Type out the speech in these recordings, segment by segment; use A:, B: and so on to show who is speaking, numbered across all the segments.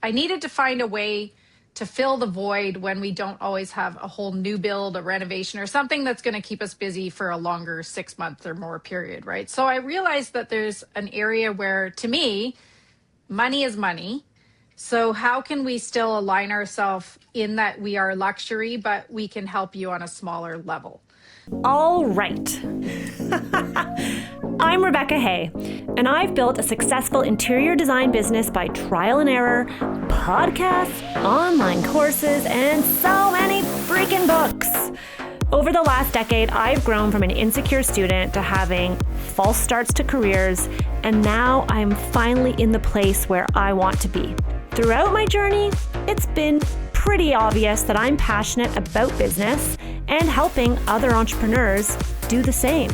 A: I needed to find a way to fill the void when we don't always have a whole new build, a renovation, or something that's going to keep us busy for a longer 6 month or more period, right? So I realized that there's an area where, to me, money is money. So how can we still align ourselves in that we are luxury, but we can help you on a smaller level?
B: All right. I'm Rebecca Hay, and I've built a successful interior design business by trial and error, podcasts, online courses, and so many freaking books. Over the last decade, I've grown from an insecure student to having false starts to careers, and now I'm finally in the place where I want to be. Throughout my journey, it's been pretty obvious that I'm passionate about business and helping other entrepreneurs do the same.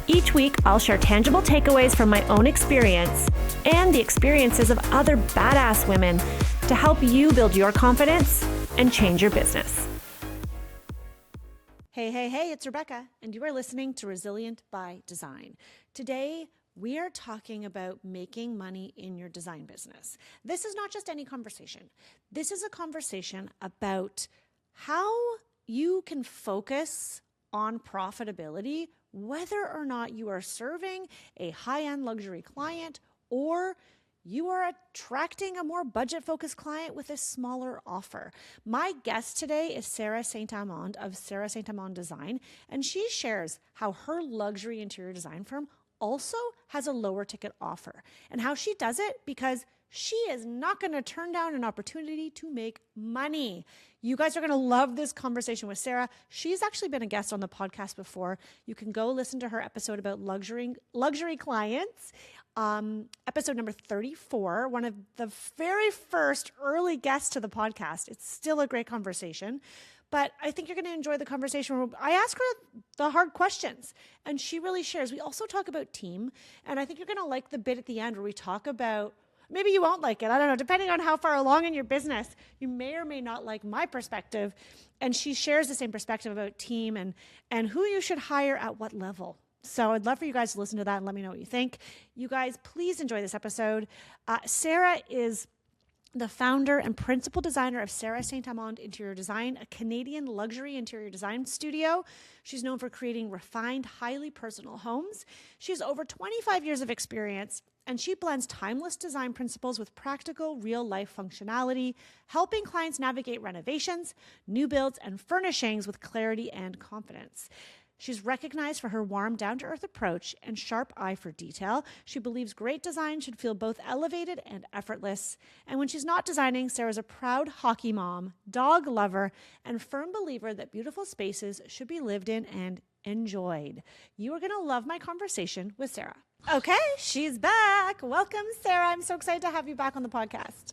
B: Each week, I'll share tangible takeaways from my own experience and the experiences of other badass women to help you build your confidence and change your business. Hey, it's Rebecca, and you are listening to Resilient by Design. Today, we are talking about making money in your design business. This is not just any conversation. This is a conversation about how you can focus on profitability, whether or not you are serving a high-end luxury client or you are attracting a more budget-focused client with a smaller offer. My guest today is Sarah St. Amand of Sarah St. Amand Design, and she shares how her luxury interior design firm also has a lower ticket offer and how she does it because she is not going to turn down an opportunity to make money. You guys are going to love this conversation with Sarah. She's actually been a guest on the podcast before. You can go listen to her episode about luxury clients, episode number 34, one of the very first early guests to the podcast. It's still a great conversation. But I think you're going to enjoy the conversation where I ask her the hard questions, and she really shares. We also talk about team, and I think you're going to like the bit at the end where we talk about, maybe you won't like it, I don't know, depending on how far along in your business, you may or may not like my perspective, and she shares the same perspective about team and who you should hire at what level. So I'd love for you guys to listen to that and let me know what you think. You guys, please enjoy this episode. Sarah is the founder and principal designer of Sarah St. Amand Interior Design, a Canadian luxury interior design studio. She's known for creating refined, highly personal homes. She has over 25 years of experience, and she blends timeless design principles with practical, real-life functionality, helping clients navigate renovations, new builds, and furnishings with clarity and confidence. She's recognized for her warm, down-to-earth approach and sharp eye for detail. She believes great design should feel both elevated and effortless. And when she's not designing, Sarah's a proud hockey mom, dog lover, and firm believer that beautiful spaces should be lived in and enjoyed. You are going to love my conversation with Sarah. Okay, she's back. Welcome, Sarah. I'm so excited to have you back on the podcast.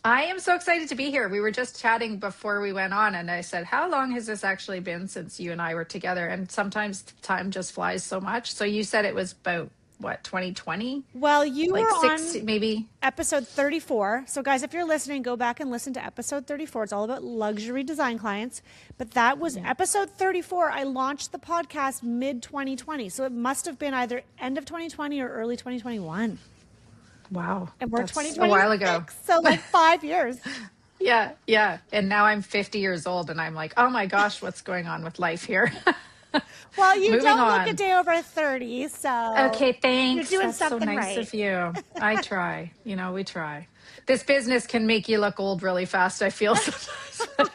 A: I am so excited to be here. We were just chatting before we went on, and I said, how long has this actually been since you and I were together? And sometimes time just flies so much. So you said it was about, what, 2020?
B: Well, you
A: like
B: were
A: six,
B: on
A: maybe
B: episode 34. So guys, if you're listening, go back and listen to episode 34. It's all about luxury design clients. But that was episode 34. I launched the podcast mid-2020. So it must have been either end of 2020 or early 2021.
A: Wow.
B: And we're 2026,
A: a while ago.
B: So like 5 years.
A: Yeah. And now I'm 50 years old and I'm like, oh my gosh, what's going on with life here?
B: Well, you
A: Moving
B: don't
A: on.
B: look a day over 30, so
A: Okay, thanks.
B: You're doing
A: That's
B: something
A: so nice
B: right.
A: of you. I try. We try. This business can make you look old really fast, I feel sometimes.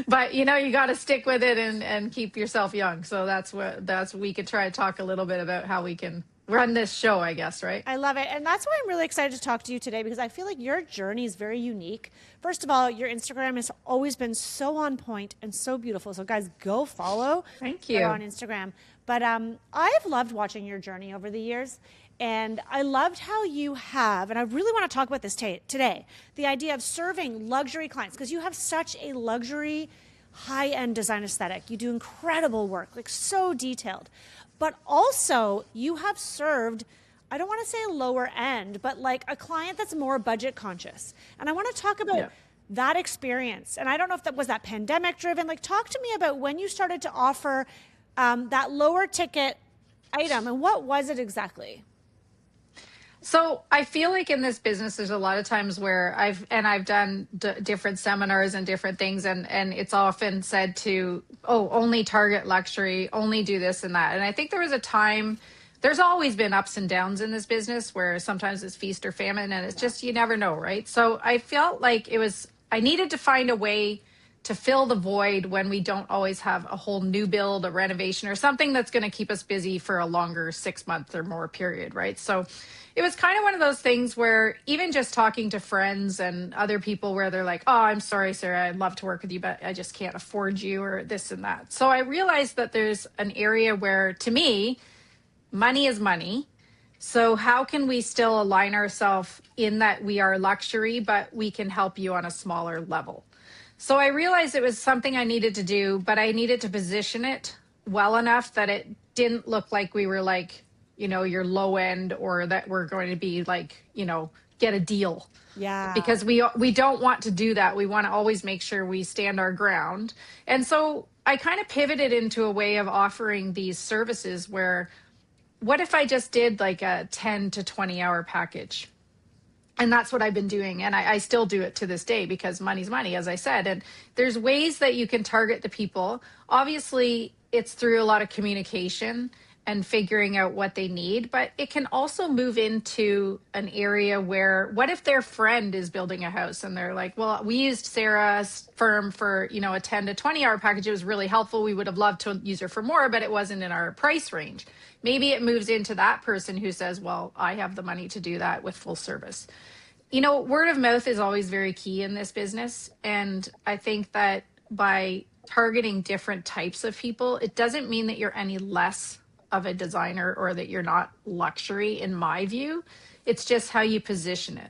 A: But you got to stick with it and keep yourself young. So we could try to talk a little bit about how we can run this show, I guess, right?
B: I love it. And that's why I'm really excited to talk to you today, because I feel like your journey is very unique. First of all, your Instagram has always been so on point and so beautiful. So guys, go follow.
A: Thank you.
B: Her on Instagram. But I've loved watching your journey over the years. And I loved how you have, and I really want to talk about this today, the idea of serving luxury clients, because you have such a luxury, high-end design aesthetic. You do incredible work, like so detailed. But also, you have served, I don't want to say lower end, but like a client that's more budget conscious. And I want to talk about that experience. And I don't know if that was that pandemic driven. Like, talk to me about when you started to offer that lower ticket item, and what was it exactly?
A: So I feel like in this business, there's a lot of times where I've done different seminars and different things, and it's often said to, oh, only target luxury, only do this and that. And I think there was a time, there's always been ups and downs in this business where sometimes it's feast or famine, and it's just, you never know, right? So I felt like I needed to find a way to fill the void when we don't always have a whole new build, a renovation, or something that's going to keep us busy for a longer 6 month or more period, right? So it was kind of one of those things where even just talking to friends and other people where they're like, oh, I'm sorry, Sarah, I'd love to work with you, but I just can't afford you, or this and that. So I realized that there's an area where, to me, money is money. So how can we still align ourselves in that we are luxury, but we can help you on a smaller level? So I realized it was something I needed to do, but I needed to position it well enough that it didn't look like we were like, your low end, or that we're going to be like, get a deal.
B: Yeah.
A: Because we don't want to do that. We want to always make sure we stand our ground. And so I kind of pivoted into a way of offering these services where, what if I just did like a 10 to 20 hour package? And that's what I've been doing. And I still do it to this day because money's money, as I said. And there's ways that you can target the people. Obviously, it's through a lot of communication and figuring out what they need, but it can also move into an area where, what if their friend is building a house and they're like, well, we used Sarah's firm for, a 10 to 20 hour package. It was really helpful. We would have loved to use her for more, but it wasn't in our price range. Maybe it moves into that person who says, well, I have the money to do that with full service. Word of mouth is always very key in this business. And I think that by targeting different types of people, it doesn't mean that you're any less of a designer or that you're not luxury, in my view. It's just how you position it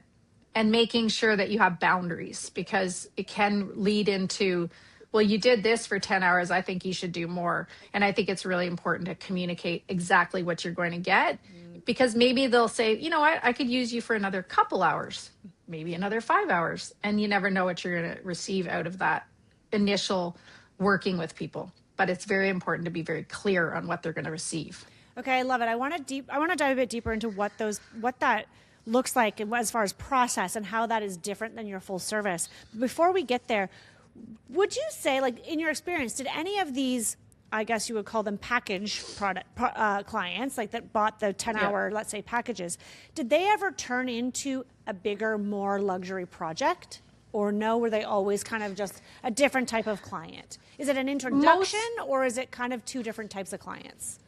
A: and making sure that you have boundaries, because it can lead into, well, you did this for 10 hours. I think you should do more. And I think it's really important to communicate exactly what you're going to get, because maybe they'll say, you know what, I could use you for another couple hours, maybe another 5 hours. And you never know what you're going to receive out of that initial working with people. But it's very important to be very clear on what they're going to receive.
B: Okay, I love it. I want to dive a bit deeper into what that looks like as far as process and how that is different than your full service. Before we get there, would you say, like, in your experience, did any of these, I guess you would call them package clients, like that bought the 10-hour, let's say, packages, did they ever turn into a bigger, more luxury project? Or no, were they always kind of just a different type of client? Is it an introduction, or is it kind of two different types of clients?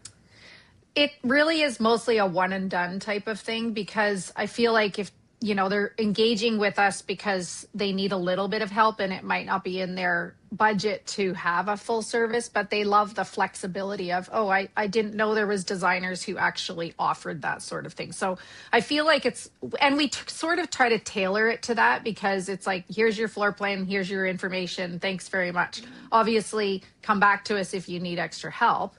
A: It really is mostly a one and done type of thing, because I feel like if, they're engaging with us because they need a little bit of help and it might not be in their budget to have a full service, but they love the flexibility of, oh, I didn't know there was designers who actually offered that sort of thing. So I feel like and we sort of try to tailor it to that, because it's like, here's your floor plan, here's your information, thanks very much. Obviously, come back to us if you need extra help.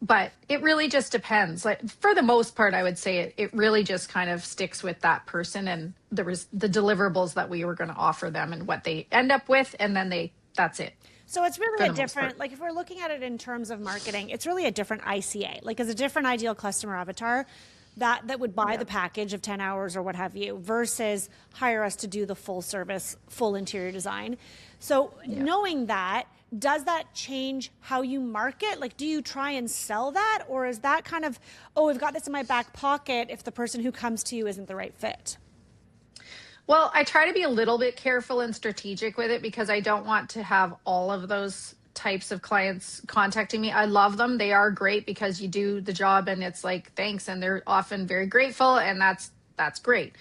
A: But it really just depends. Like, for the most part, I would say it really just kind of sticks with that person and the deliverables that we were going to offer them and what they end up with, and then that's it.
B: So it's really a different, like, if we're looking at it in terms of marketing, it's really a different ICA, like, as a different ideal customer avatar that would buy the package of 10 hours or what have you, versus hire us to do the full service, full interior design. So knowing that, does that change how you market? Like, do you try and sell that? Or is that kind of, oh, I've got this in my back pocket if the person who comes to you isn't the right fit?
A: Well, I try to be a little bit careful and strategic with it, because I don't want to have all of those types of clients contacting me. I love them. They are great because you do the job and it's like, thanks. And they're often very grateful, and that's great.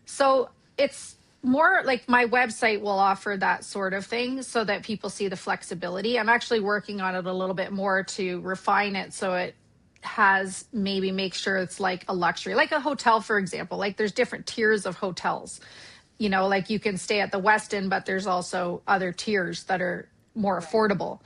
A: So it's more like my website will offer that sort of thing so that people see the flexibility. I'm actually working on it a little bit more to refine it so it has, maybe make sure it's like a luxury, like a hotel, for example. Like, there's different tiers of hotels, like you can stay at the Westin, but there's also other tiers that are more affordable.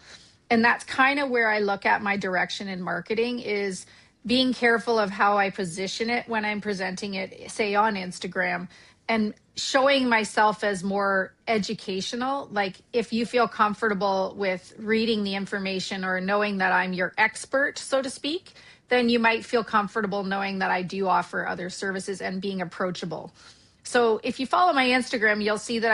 A: And that's kind of where I look at my direction in marketing, is being careful of how I position it when I'm presenting it, say on Instagram, and showing myself as more educational. Like, if you feel comfortable with reading the information or knowing that I'm your expert, so to speak, then you might feel comfortable knowing that I do offer other services and being approachable. So if you follow my Instagram, you'll see that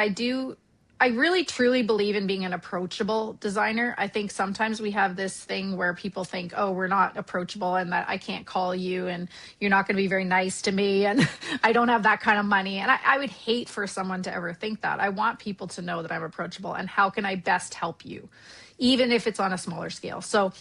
A: I really truly believe in being an approachable designer. I think sometimes we have this thing where people think, oh, we're not approachable and that I can't call you and you're not going to be very nice to me and I don't have that kind of money. And I would hate for someone to ever think that. I want people to know that I'm approachable and how can I best help you, even if it's on a smaller scale. So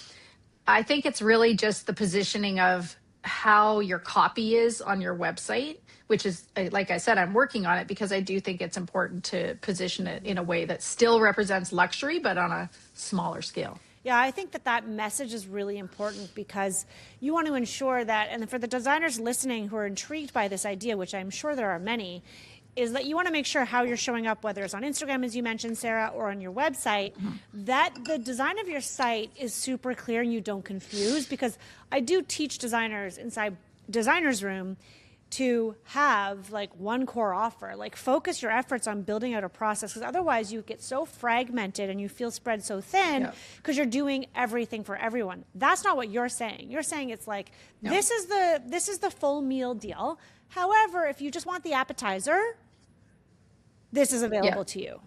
A: I think it's really just the positioning of how your copy is on your website, which is, like I said, I'm working on it because I do think it's important to position it in a way that still represents luxury, but on a smaller scale.
B: Yeah, I think that message is really important because you want to ensure that, and for the designers listening who are intrigued by this idea, which I'm sure there are many, is that you want to make sure how you're showing up, whether it's on Instagram, as you mentioned, Sarah, or on your website, that the design of your site is super clear and you don't confuse. Because I do teach designers inside Designer's Room to have like one core offer, like focus your efforts on building out a process, because otherwise you get so fragmented and you feel spread so thin because you're doing everything for everyone. That's not what you're saying. You're saying it's like, this is the full meal deal. However, if you just want the appetizer, this is available to you.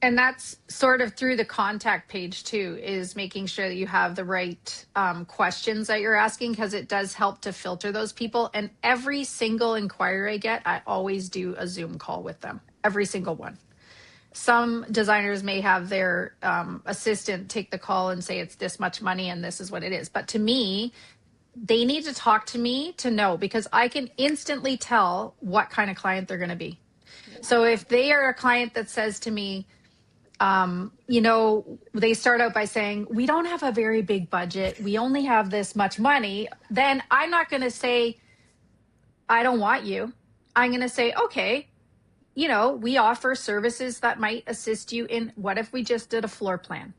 A: And that's sort of through the contact page too, is making sure that you have the right questions that you're asking, because it does help to filter those people. And every single inquiry I get, I always do a Zoom call with them, every single one. Some designers may have their assistant take the call and say it's this much money and this is what it is. But to me, they need to talk to me to know, because I can instantly tell what kind of client they're going to be. So if they are a client that says to me, they start out by saying, we don't have a very big budget, we only have this much money, then I'm not going to say, I don't want you. I'm going to say, okay, we offer services that might assist you in, what if we just did a floor plan?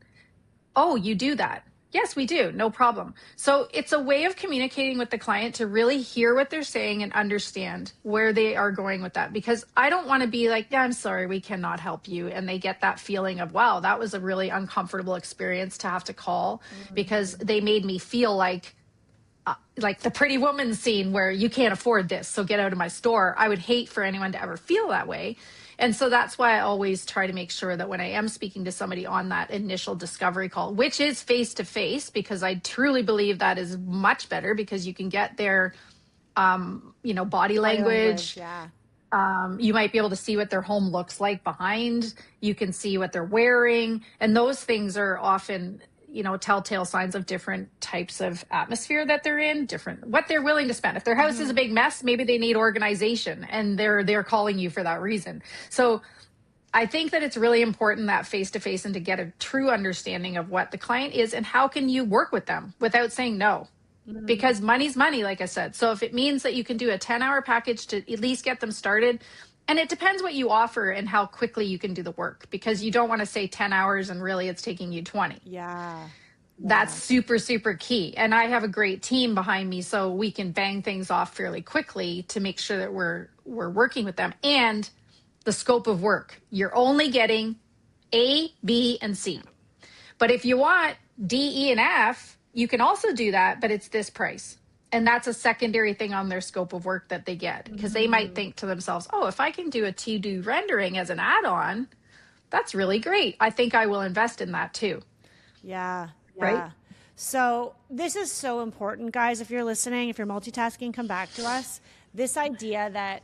A: Oh, you do that? Yes, we do. No problem. So it's a way of communicating with the client to really hear what they're saying and understand where they are going with that. Because I don't want to be like, yeah, I'm sorry, we cannot help you. And they get that feeling of, wow, that was a really uncomfortable experience to have to call because they made me feel like the Pretty Woman scene where you can't afford this, so get out of my store. I would hate for anyone to ever feel that way. And so that's why I always try to make sure that when I am speaking to somebody on that initial discovery call, which is face-to-face, because I truly believe that is much better because you can get their, body language. You might be able to see what their home looks like behind. You can see what they're wearing. And those things are often, telltale signs of different types of atmosphere that they're in, what they're willing to spend. If their house is a big mess, maybe they need organization and they're calling you for that reason. So I think that it's really important that face-to-face and to get a true understanding of what the client is and how can you work with them without saying no. Because money's money, like I said. So if it means that you can do a 10-hour package to at least get them started, and it depends what you offer and how quickly you can do the work, because you don't want to say 10 hours and really it's taking you 20. That's super, super key. And I have a great team behind me, so we can bang things off fairly quickly to make sure that we're working with them. And the scope of work, you're only getting A, B, and C. But if you want D, E, and F, you can also do that, but it's this price. And that's a secondary thing on their scope of work that they get, because they might think to themselves, oh, if I can do a 2D rendering as an add-on, that's really great. I think I will invest in that too. Right?
B: So this is so important, guys. If you're listening, if you're multitasking, come back to us. This idea that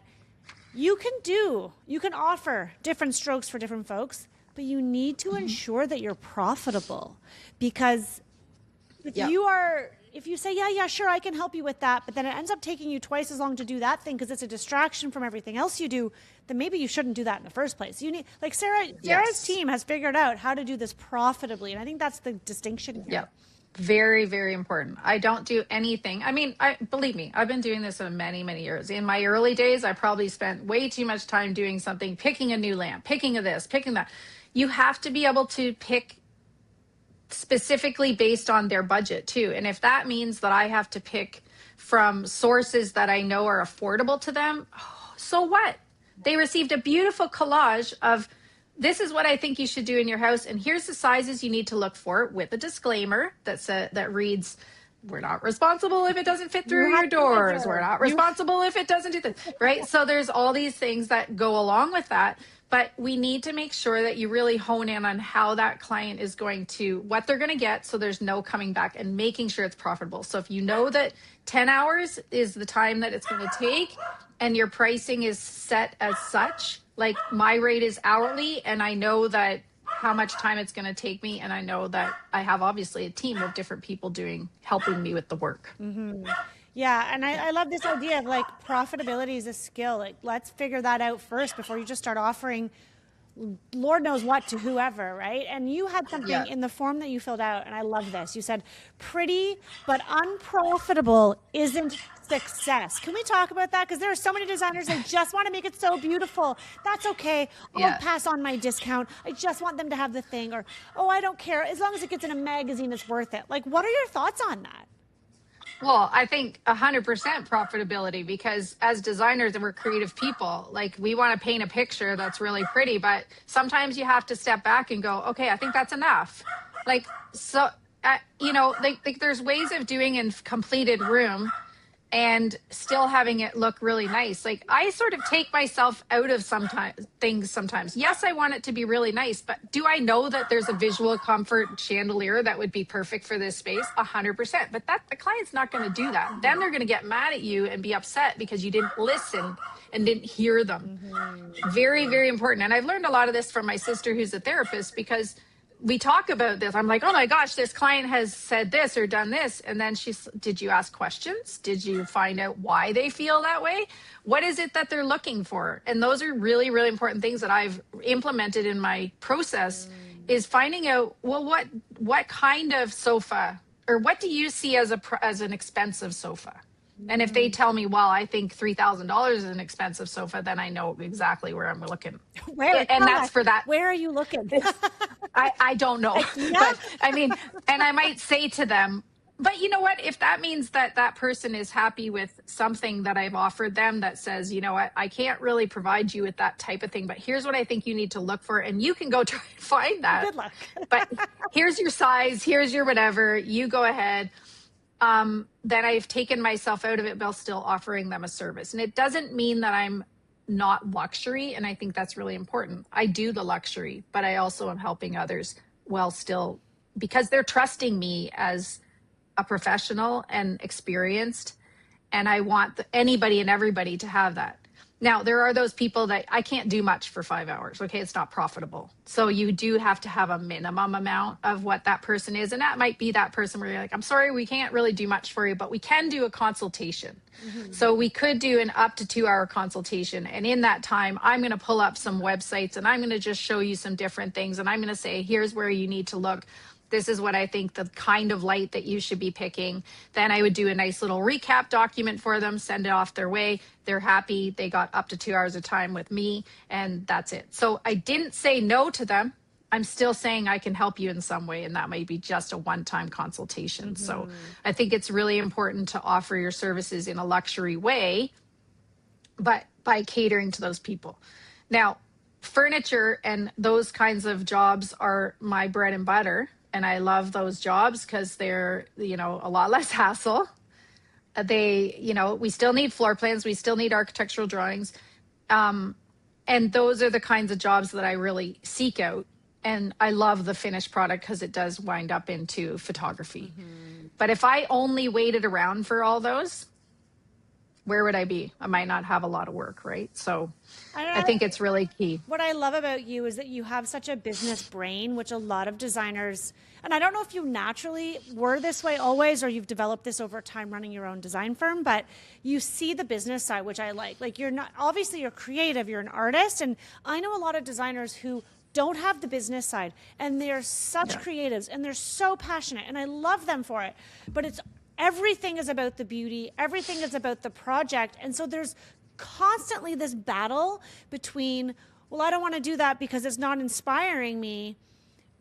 B: you can offer different strokes for different folks, but you need to ensure that you're profitable, because if you say, yeah, sure, I can help you with that, but then it ends up taking you twice as long to do that thing because it's a distraction from everything else you do, then maybe you shouldn't do that in the first place. You need, like Sarah's team has figured out how to do this profitably, and I think that's the distinction here.
A: Yeah, very, very important. I don't do anything. I mean, believe me, I've been doing this for many, many years. In my early days, I probably spent way too much time doing something, picking a new lamp, picking a this, picking that. You have to be able to pick specifically based on their budget too. And if that means that I have to pick from sources that I know are affordable to them, so what? They received a beautiful collage of, this is what I think you should do in your house, and here's the sizes you need to look for, with a disclaimer that reads, we're not responsible if it doesn't fit
B: You
A: through
B: have
A: your
B: to
A: doors. We're
B: measure.
A: not
B: You
A: responsible if it doesn't do this, right? So there's all these things that go along with that. But we need to make sure that you really hone in on how that client is going to, what they're going to get. So there's no coming back, and making sure it's profitable. So if you know that 10 hours is the time that it's going to take and your pricing is set as such, like my rate is hourly, and I know that how much time it's going to take me, and I know that I have obviously a team of different people helping me with the work.
B: Yeah, and I love this idea of like profitability is a skill. Like, let's figure that out first before you just start offering Lord knows what to whoever, right? And you had something
A: Yeah.
B: in the form that you filled out, and I love this. You said, pretty but unprofitable isn't success. Can we talk about that? Because there are so many designers, they just want to make it so beautiful. That's okay. I'll
A: Yeah.
B: pass on my discount. I just want them to have the thing. Or, oh, I don't care. As long as it gets in a magazine, it's worth it. Like, what are your thoughts on that?
A: Well, I think 100% profitability, because as designers and we're creative people, like we want to paint a picture that's really pretty, but sometimes you have to step back and go, okay, I think that's enough. Like, so, like there's ways of doing in completed room and still having it look really nice. Like I sort of take myself out of sometimes things sometimes. Yes, I want it to be really nice, but do I know that there's a visual comfort chandelier that would be perfect for this space? 100%. But that the client's not going to do that. Then they're going to get mad at you and be upset because you didn't listen and didn't hear them. Very, very important. And I've learned a lot of this from my sister, who's a therapist, because we talk about this. I'm like, oh my gosh, this client has said this or done this. And then did you ask questions? Did you find out why they feel that way? What is it that they're looking for? And those are really, really important things that I've implemented in my process, is finding out, well, what kind of sofa, or what do you see as an expensive sofa? And if they tell me, well, I think $3,000 is an expensive sofa, then I know exactly where I'm looking.
B: Where?
A: And
B: Tell
A: that's
B: us.
A: for that.
B: Where are you looking?
A: I don't know.
B: Yeah.
A: But I mean, and I might say to them, but you know what, if that means that that person is happy with something that I've offered them that says, you know what, I can't really provide you with that type of thing, but here's what I think you need to look for, and you can go try and find that.
B: Good luck.
A: But here's your size, here's your whatever, you go ahead. Then I've taken myself out of it, but still offering them a service. And it doesn't mean that I'm not luxury. And I think that's really important. I do the luxury, but I also am helping others while still, because they're trusting me as a professional and experienced. And I want anybody and everybody to have that. Now, there are those people that I can't do much for 5 hours. Okay, it's not profitable. So you do have to have a minimum amount of what that person is. And that might be that person where you're like, I'm sorry, we can't really do much for you, but we can do a consultation. So we could do an up to 2 hour consultation. And in that time, I'm going to pull up some websites and I'm going to just show you some different things. And I'm going to say, here's where you need to look. This is what I think the kind of light that you should be picking. Then I would do a nice little recap document for them, send it off their way. They're happy. They got up to 2 hours of time with me, and that's it. So I didn't say no to them. I'm still saying I can help you in some way, and that might be just a one-time consultation. So I think it's really important to offer your services in a luxury way, but by catering to those people. Now, furniture and those kinds of jobs are my bread and butter. And I love those jobs because they're, a lot less hassle. We still need floor plans. We still need architectural drawings. And those are the kinds of jobs that I really seek out. And I love the finished product because it does wind up into photography. But if I only waited around for all those, where would I be? I might not have a lot of work, right? So I think it's really key.
B: What I love about you is that you have such a business brain, which a lot of designers, and I don't know if you naturally were this way always, or you've developed this over time running your own design firm, but you see the business side, which I like. Like, you're not, obviously you're creative, you're an artist, and I know a lot of designers who don't have the business side, and they're such creatives, and they're so passionate, and I love them for it. But everything is about the beauty, everything is about the project, and so there's constantly this battle between, well, I don't want to do that because it's not inspiring me,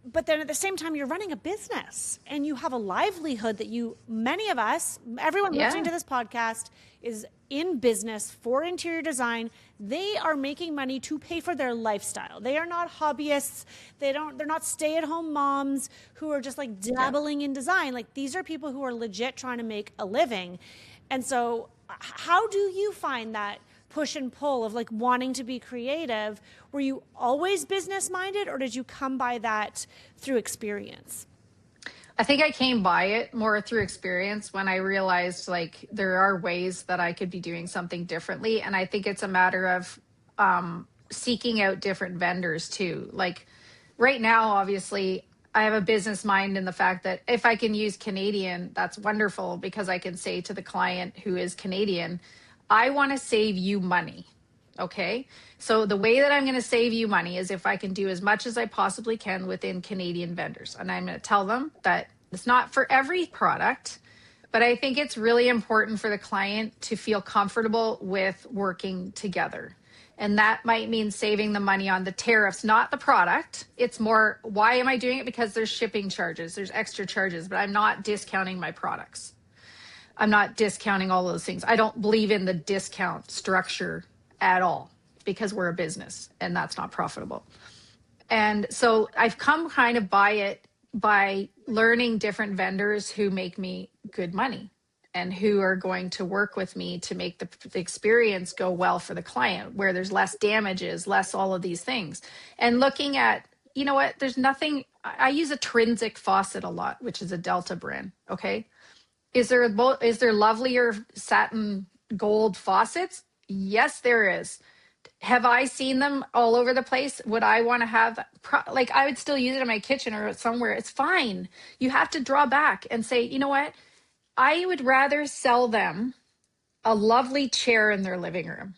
B: But then at the same time, you're running a business and you have a livelihood that many of us, everyone listening to this podcast is in business for interior design. They are making money to pay for their lifestyle. They are not hobbyists. They're not stay-at-home moms who are just like dabbling in design. Like, these are people who are legit trying to make a living. And so how do you find that push and pull of like wanting to be creative? Were you always business minded, or did you come by that through experience?
A: I think I came by it more through experience when I realized like there are ways that I could be doing something differently. And I think it's a matter of seeking out different vendors too. Like right now, obviously, I have a business mind in the fact that if I can use Canadian, that's wonderful, because I can say to the client who is Canadian, I want to save you money. Okay. So the way that I'm going to save you money is if I can do as much as I possibly can within Canadian vendors. And I'm going to tell them that it's not for every product, but I think it's really important for the client to feel comfortable with working together. And that might mean saving the money on the tariffs, not the product. It's more, why am I doing it? Because there's shipping charges, there's extra charges, but I'm not discounting my products. I'm not discounting all those things. I don't believe in the discount structure at all, because we're a business and that's not profitable. And so I've come kind of by it by learning different vendors who make me good money and who are going to work with me to make the experience go well for the client, where there's less damages, less all of these things. And looking at, you know what, there's nothing, I use a Trinsic faucet a lot, which is a Delta brand. Okay. Is there lovelier satin gold faucets? Yes, there is. Have I seen them all over the place? Would I want to have, like, I would still use it in my kitchen or somewhere. It's fine. You have to draw back and say, you know what? I would rather sell them a lovely chair in their living room,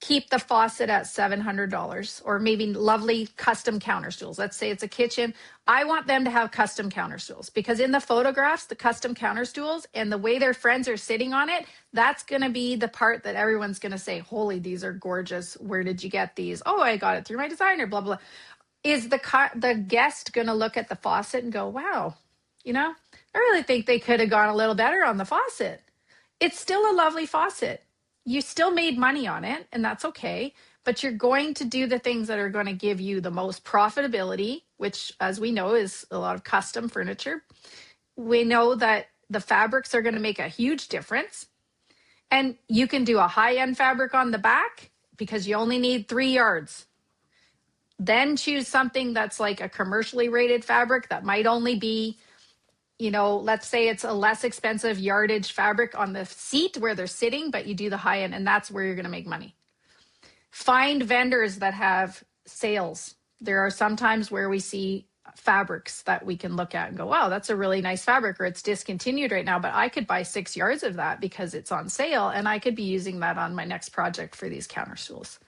A: keep the faucet at $700, or maybe lovely custom counter stools. Let's say it's a kitchen. I want them to have custom counter stools, because in the photographs, the custom counter stools and the way their friends are sitting on it, that's going to be the part that everyone's going to say, holy, these are gorgeous. Where did you get these? Oh, I got it through my designer, blah, blah. Is the guest going to look at the faucet and go, wow, I really think they could have gone a little better on the faucet. It's still a lovely faucet. You still made money on it, and that's okay, but you're going to do the things that are going to give you the most profitability, which, as we know, is a lot of custom furniture. We know that the fabrics are going to make a huge difference, and you can do a high-end fabric on the back because you only need 3 yards. Then choose something that's like a commercially rated fabric that might only be, let's say it's a less expensive yardage fabric on the seat where they're sitting, but you do the high end, and that's where you're going to make money. Find vendors that have sales. There are some times where we see fabrics that we can look at and go, wow, that's a really nice fabric, or it's discontinued right now, but I could buy 6 yards of that because it's on sale, and I could be using that on my next project for these counter stools.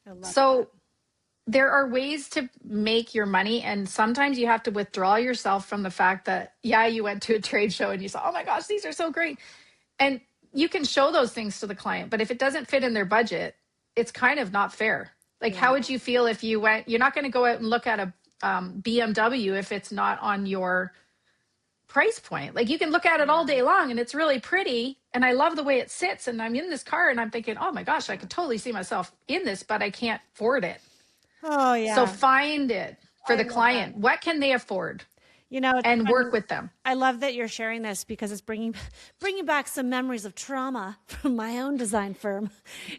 B: I love
A: that. There are ways to make your money, and sometimes you have to withdraw yourself from the fact that, you went to a trade show and you saw, oh my gosh, these are so great. And you can show those things to the client, but if it doesn't fit in their budget, it's kind of not fair. Like, how would you feel if you're not going to go out and look at a BMW if it's not on your price point. Like, you can look at it all day long and it's really pretty, and I love the way it sits, and I'm in this car and I'm thinking, oh my gosh, I could totally see myself in this, but I can't afford it.
B: Oh, yeah.
A: So find it for the client. That. What can they afford? And work with them.
B: I love that you're sharing this, because it's bringing back some memories of trauma from my own design firm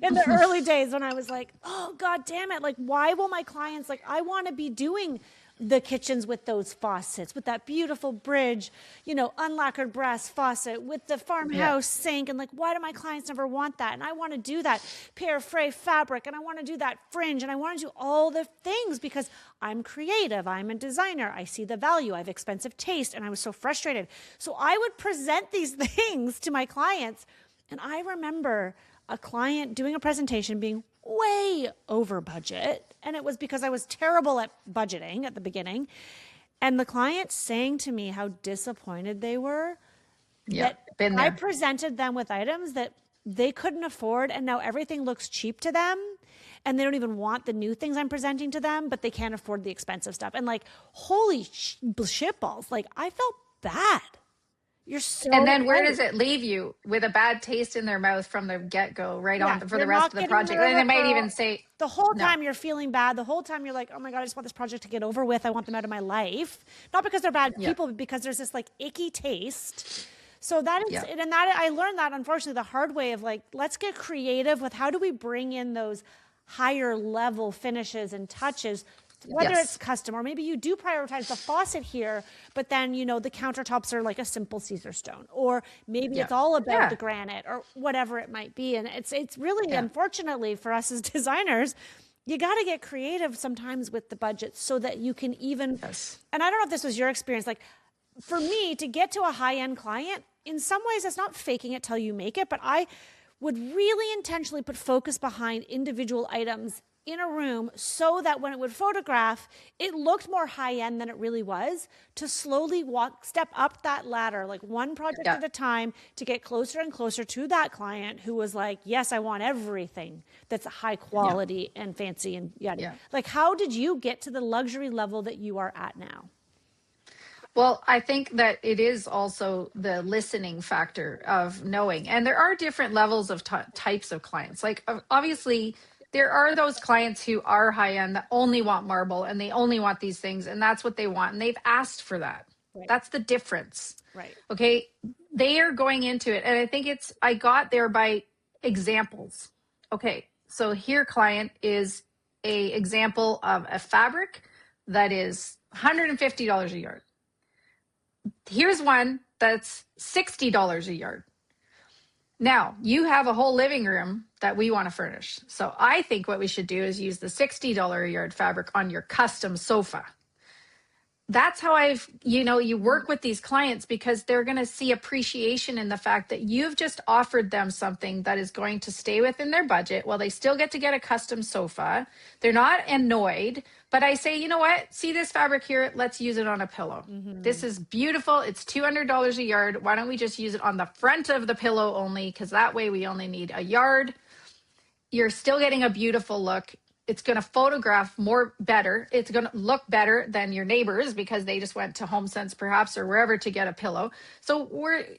B: in the early days when I was like, oh, God damn it. Like, why will my clients, like, I want to be doing the kitchens with those faucets, with that beautiful bridge, unlacquered brass faucet with the farmhouse sink. And like, why do my clients never want that? And I want to do that pear fray fabric, and I want to do that fringe, and I want to do all the things because I'm creative. I'm a designer. I see the value. I have expensive taste. And I was so frustrated. So I would present these things to my clients. And I remember a client doing a presentation being way over budget. And it was because I was terrible at budgeting at the beginning. And the client saying to me how disappointed they were that I presented them with items that they couldn't afford. And now everything looks cheap to them. and they don't even want the new things I'm presenting to them, but they can't afford the expensive stuff. And like, holy shitballs. Like, I felt bad. You're so
A: And then where
B: right.
A: does it leave you? With a bad taste in their mouth from the get-go, right
B: Yeah,
A: on for the
B: you're
A: rest
B: not
A: of the
B: getting
A: project.
B: their
A: And they might
B: referral.
A: even say,
B: The whole
A: no.
B: time you're feeling bad. The whole time you're like, oh my God, I just want this project to get over with. I want them out of my life. Not because they're bad
A: Yeah.
B: people, but because there's this like icky taste. So that is,
A: Yeah.
B: and that I learned that unfortunately the hard way of like, let's get creative with how do we bring in those higher level finishes and touches, whether
A: Yes.
B: it's custom or maybe you do prioritize the faucet here, but then, you know, the countertops are like a simple Caesar stone, or maybe
A: Yeah.
B: it's all about
A: Yeah.
B: the granite or whatever it might be. And it's really,
A: Yeah.
B: unfortunately for us as designers, you got to get creative sometimes with the budget so that you can even,
A: Yes.
B: and I don't know if this was your experience, like for me to get to a high-end client, in some ways it's not faking it till you make it, but I would really intentionally put focus behind individual items in a room so that when it would photograph, it looked more high-end than it really was, to slowly step up that ladder, like one project
A: Yeah.
B: at a time, to get closer and closer to that client who was like, yes, I want everything that's high quality and fancy and yada.
A: Yeah.
B: Like, how did you get to the luxury level that you are at now?
A: Well, I think that it is also the listening factor of knowing. And there are different levels of types of clients. Like, obviously, there are those clients who are high end that only want marble and they only want these things, and that's what they want. And they've asked for that.
B: Right.
A: That's the difference.
B: Right.
A: Okay. They are going into it. And I think I got there by examples. Okay. So here, client is a example of a fabric that is $150 a yard. Here's one that's $60 a yard. Now, you have a whole living room that we want to furnish. So I think what we should do is use the $60 a yard fabric on your custom sofa. That's how you work with these clients, because they're going to see appreciation in the fact that you've just offered them something that is going to stay within their budget while they still get to get a custom sofa. They're not annoyed, but I say, you know what? See this fabric here? Let's use it on a pillow.
B: Mm-hmm.
A: This is beautiful. It's $200 a yard. Why don't we just use it on the front of the pillow only? Because that way we only need a yard. You're still getting a beautiful look. It's going to photograph better. It's going to look better than your neighbors because they just went to HomeSense perhaps or wherever to get a pillow. So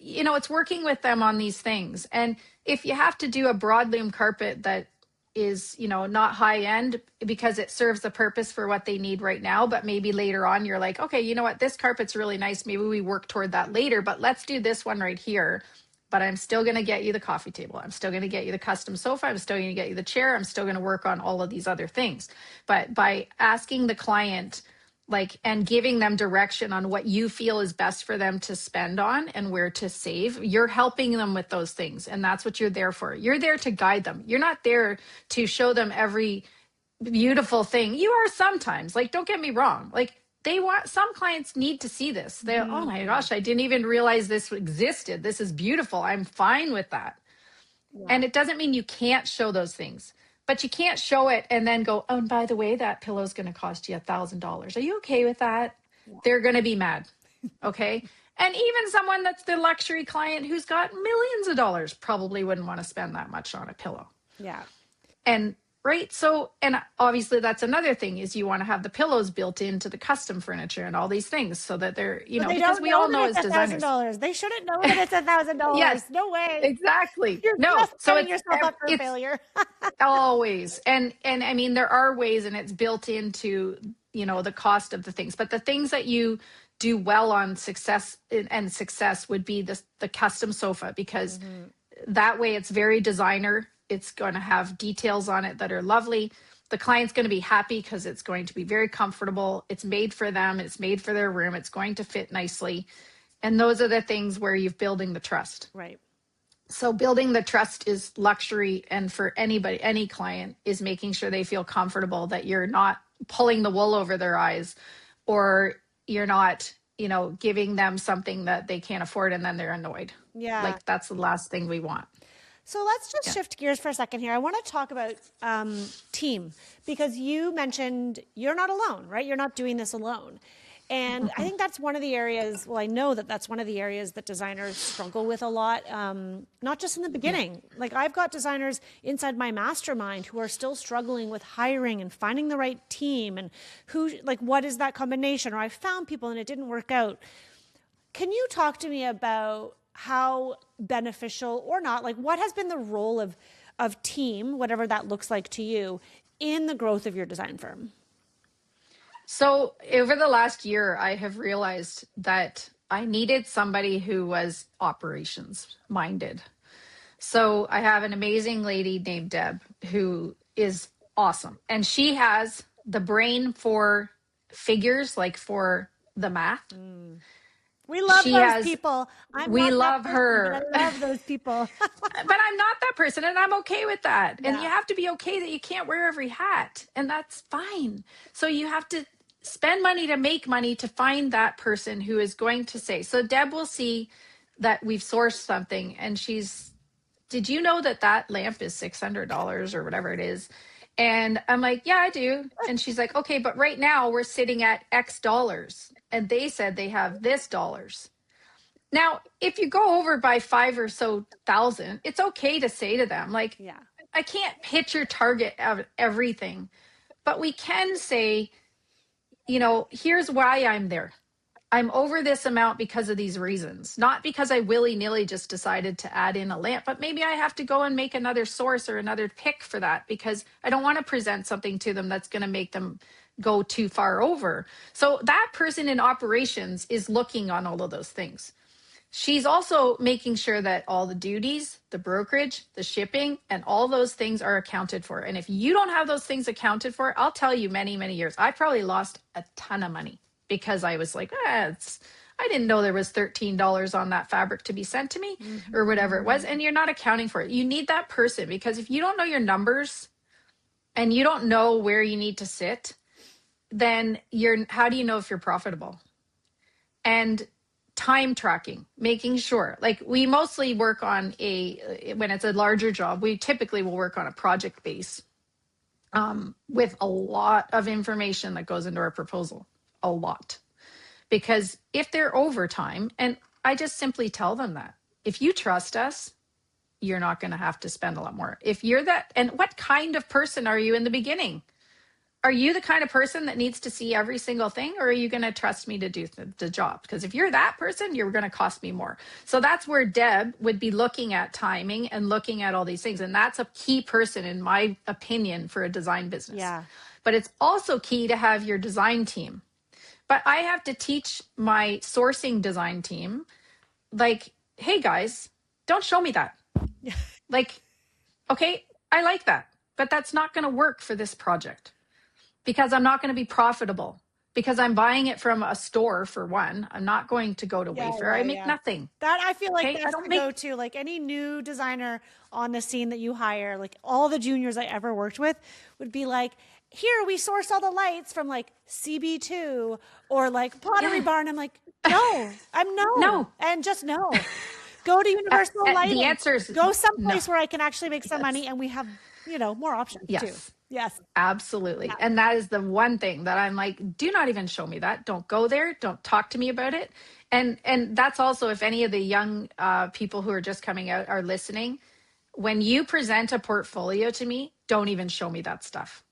A: it's working with them on these things. And if you have to do a broadloom carpet that is, not high end because it serves the purpose for what they need right now, but maybe later on you're like, okay, you know what? This carpet's really nice. Maybe we work toward that later, but let's do this one right here. But I'm still going to get you the coffee table. I'm still going to get you the custom sofa. I'm still going to get you the chair. I'm still going to work on all of these other things. But by asking the client, and giving them direction on what you feel is best for them to spend on and where to save, you're helping them with those things. And that's what you're there for. You're there to guide them. You're not there to show them every beautiful thing. You are sometimes, don't get me wrong. Some clients need to see this. Oh my gosh, I didn't even realize this existed. This is beautiful. I'm fine with that. Yeah. And it doesn't mean you can't show those things, but you can't show it and then go, oh, and by the way, that pillow is going to cost you $1,000. Are you okay with that? Yeah. They're going to be mad. Okay. And even someone that's the luxury client who's got millions of dollars probably wouldn't want to spend that much on a pillow.
B: Yeah.
A: And right. So, and obviously that's another thing is you want to have the pillows built into the custom furniture and all these things so that they're, because we all know as designers.
B: $1,000. They shouldn't know that it's $1,000.
A: Yes.
B: No way.
A: Exactly.
B: You're just setting yourself up for failure.
A: Always. And I mean, there are ways, and it's built into, the cost of the things, but the things that you do well on success would be the custom sofa, because that way it's very designer. It's going to have details on it that are lovely. The client's going to be happy because it's going to be very comfortable. It's made for them. It's made for their room. It's going to fit nicely. And those are the things where you're building the trust.
B: Right.
A: So building the trust is luxury. And for anybody, any client, is making sure they feel comfortable that you're not pulling the wool over their eyes, or you're not, giving them something that they can't afford and then they're annoyed.
B: Yeah.
A: That's the last thing we want.
B: So let's just shift gears for a second here. I want to talk about team, because you mentioned you're not alone, right? You're not doing this alone. And I think that's one of the areas, well, I know that that's one of the areas that designers struggle with a lot, not just in the
A: Yeah.
B: beginning. Like I've got designers inside my mastermind who are still struggling with hiring and finding the right team and who, like, what is that combination? Or I found people and it didn't work out. Can you talk to me about how beneficial or not, like what has been the role of team, whatever that looks like to you, in the growth of your design firm?
A: So over the last year, I have realized that I needed somebody who was operations minded. So I have an amazing lady named Deb who is awesome. And she has the brain for figures, like for the math.
B: We love
A: She
B: those
A: has,
B: people. I'm
A: we
B: not that
A: love
B: person, but I
A: her.
B: love those people.
A: But I'm not that person and I'm okay with that. And
B: Yeah.
A: you have to be okay that you can't wear every hat and that's fine. So you have to spend money to make money to find that person who is going to say. So Deb will see that we've sourced something and she's, did you know that that lamp is $600 or whatever it is? And I'm like, yeah, I do. And she's like, okay, but right now we're sitting at X dollars and they said they have this dollars. Now, if you go over by five or so thousand, it's okay to say to them, like,
B: Yeah.
A: I can't hit your target of everything, but we can say, here's why I'm there. I'm over this amount because of these reasons, not because I willy-nilly just decided to add in a lamp, but maybe I have to go and make another source or another pick for that because I don't want to present something to them that's going to make them go too far over. So that person in operations is looking on all of those things. She's also making sure that all the duties, the brokerage, the shipping, and all those things are accounted for. And if you don't have those things accounted for, I'll tell you many, many years, I probably lost a ton of money because I was like, I didn't know there was $13 on that fabric to be sent to me or whatever it was. And you're not accounting for it. You need that person because if you don't know your numbers and you don't know where you need to sit, then how do you know if you're profitable? And time tracking, making sure, like we mostly work on when it's a larger job, we typically will work on a project base with a lot of information that goes into our proposal, a lot. Because if they're overtime, and I just simply tell them that if you trust us, you're not going to have to spend a lot more. If you're that, and what kind of person are you in the beginning? Are you the kind of person that needs to see every single thing, or are you going to trust me to do the job? Because if you're that person, you're going to cost me more. So that's where Deb would be looking at timing and looking at all these things. And that's a key person, in my opinion, for a design business.
B: Yeah.
A: But it's also key to have your design team. But I have to teach my sourcing design team, like, hey guys, don't show me that. Like, okay, I like that, but that's not going to work for this project because I'm not going to be profitable because I'm buying it from a store for one. I'm not going to go to Wayfair. I make nothing.
B: That I feel like
A: Okay. I
B: that's
A: don't
B: the
A: make,
B: go-to. Like any new designer on the scene that you hire, like all the juniors I ever worked with would be like, here we source all the lights from like CB2 or like Pottery Barn. I'm like, no, I'm
A: no.
B: and just no. Go to Universal Lighting.
A: The answer is
B: go
A: no.
B: someplace where I can actually make some money, and we have more options too. Yes.
A: Absolutely. And that is the one thing that I'm like, do not even show me that. Don't go there. Don't talk to me about it. And that's also, if any of the young people who are just coming out are listening, when you present a portfolio to me, don't even show me that stuff.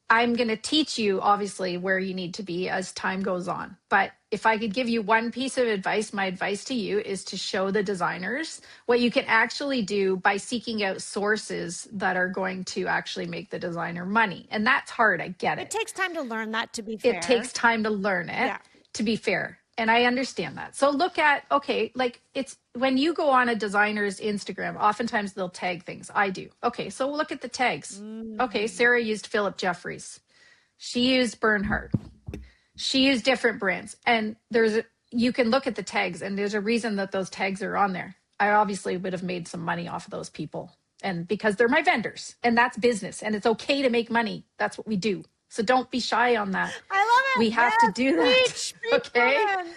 A: I'm going to teach you, obviously, where you need to be as time goes on. But if I could give you one piece of advice, my advice to you is to show the designers what you can actually do by seeking out sources that are going to actually make the designer money. And that's hard. I get it.
B: It takes time to learn that, to be fair.
A: It takes time to learn it, to be fair. And I understand that. So look at, okay, like it's when you go on a designer's Instagram, oftentimes they'll tag things. I do. Okay, so look at the tags. Okay, Sarah used Philip Jeffries. She used Bernhardt. She used different brands. And you can look at the tags and there's a reason that those tags are on there. I obviously would have made some money off of those people. And because they're my vendors and that's business and it's okay to make money. That's what we do. So don't be shy on that.
B: I love
A: We have to
B: Yes,
A: do that.
B: speech,
A: Okay.
B: woman.